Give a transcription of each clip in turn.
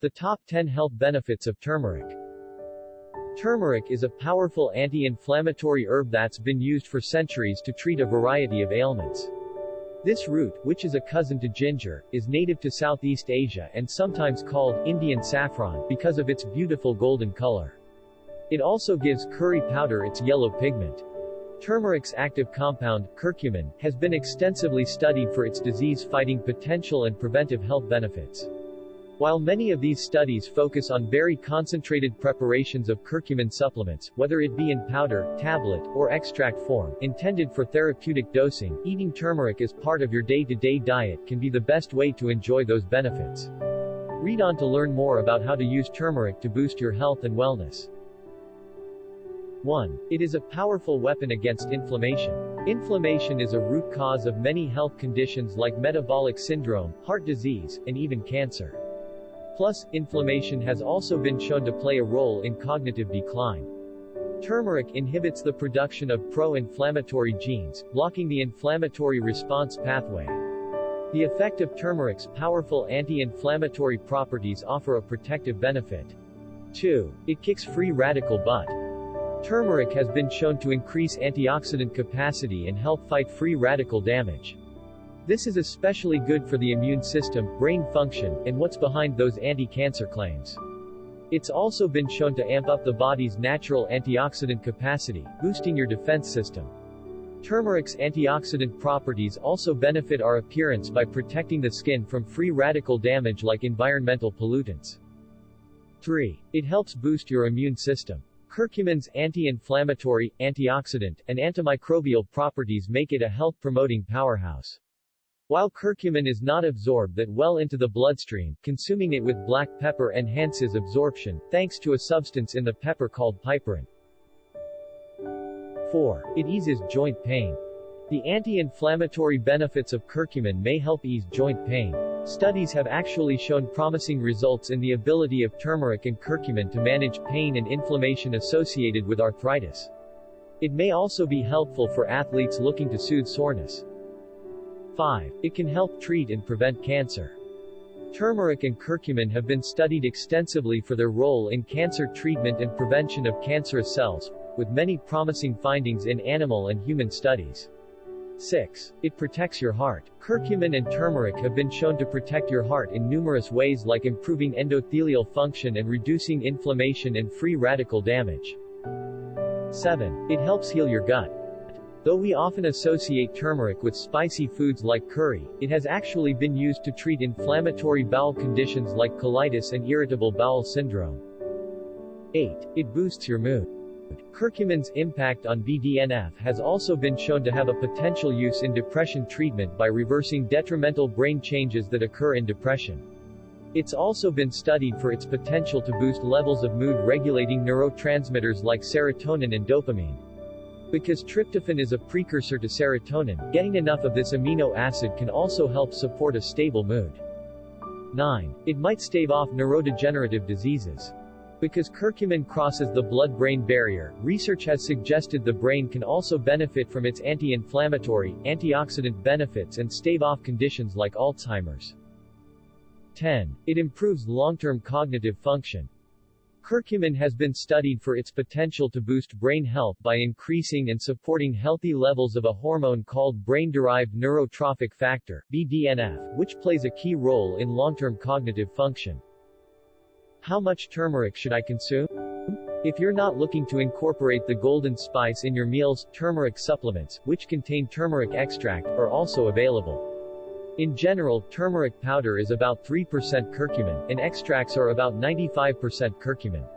The top 10 health benefits of turmeric. Turmeric is a powerful anti-inflammatory herb that's been used for centuries to treat a variety of ailments. This root, which is a cousin to ginger, is native to Southeast Asia and sometimes called Indian saffron because of its beautiful golden color. It also gives curry powder its yellow pigment. Turmeric's active compound, curcumin, has been extensively studied for its disease-fighting potential and preventive health benefits. While many of these studies focus on very concentrated preparations of curcumin supplements, whether it be in powder, tablet, or extract form, intended for therapeutic dosing, eating turmeric as part of your day-to-day diet can be the best way to enjoy those benefits. Read on to learn more about how to use turmeric to boost your health and wellness. 1. It is a powerful weapon against inflammation. Inflammation is a root cause of many health conditions like metabolic syndrome, heart disease, and even cancer. Plus, inflammation has also been shown to play a role in cognitive decline. Turmeric inhibits the production of pro-inflammatory genes, blocking the inflammatory response pathway. The effect of turmeric's powerful anti-inflammatory properties offer a protective benefit. 2. It kicks free radical butt. Turmeric has been shown to increase antioxidant capacity and help fight free radical damage. This is especially good for the immune system, brain function, and what's behind those anti-cancer claims. It's also been shown to amp up the body's natural antioxidant capacity, boosting your defense system. Turmeric's antioxidant properties also benefit our appearance by protecting the skin from free radical damage like environmental pollutants. 3. It helps boost your immune system. Curcumin's anti-inflammatory, antioxidant, and antimicrobial properties make it a health-promoting powerhouse. While curcumin is not absorbed that well into the bloodstream, consuming it with black pepper enhances absorption, thanks to a substance in the pepper called piperine. 4. It eases joint pain. The anti-inflammatory benefits of curcumin may help ease joint pain. Studies have actually shown promising results in the ability of turmeric and curcumin to manage pain and inflammation associated with arthritis. It may also be helpful for athletes looking to soothe soreness. 5. It can help treat and prevent cancer. Turmeric and curcumin have been studied extensively for their role in cancer treatment and prevention of cancerous cells, with many promising findings in animal and human studies. 6. It protects your heart. Curcumin and turmeric have been shown to protect your heart in numerous ways like improving endothelial function and reducing inflammation and free radical damage. 7. It helps heal your gut. Though we often associate turmeric with spicy foods like curry, it has actually been used to treat inflammatory bowel conditions like colitis and irritable bowel syndrome. 8. It boosts your mood. Curcumin's impact on BDNF has also been shown to have a potential use in depression treatment by reversing detrimental brain changes that occur in depression. It's also been studied for its potential to boost levels of mood-regulating neurotransmitters like serotonin and dopamine. Because tryptophan is a precursor to serotonin, getting enough of this amino acid can also help support a stable mood. 9. It might stave off neurodegenerative diseases. Because curcumin crosses the blood-brain barrier, research has suggested the brain can also benefit from its anti-inflammatory, antioxidant benefits and stave off conditions like Alzheimer's. 10. It improves long-term cognitive function. Curcumin has been studied for its potential to boost brain health by increasing and supporting healthy levels of a hormone called brain-derived neurotrophic factor, BDNF, which plays a key role in long-term cognitive function. How much turmeric should I consume? If you're not looking to incorporate the golden spice in your meals, turmeric supplements, which contain turmeric extract, are also available. In general, turmeric powder is about 3% curcumin, and extracts are about 95% curcumin.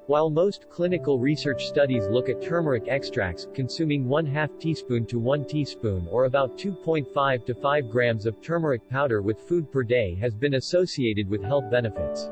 While most clinical research studies look at turmeric extracts, consuming 1/2 teaspoon to 1 teaspoon or about 2.5 to 5 grams of turmeric powder with food per day has been associated with health benefits.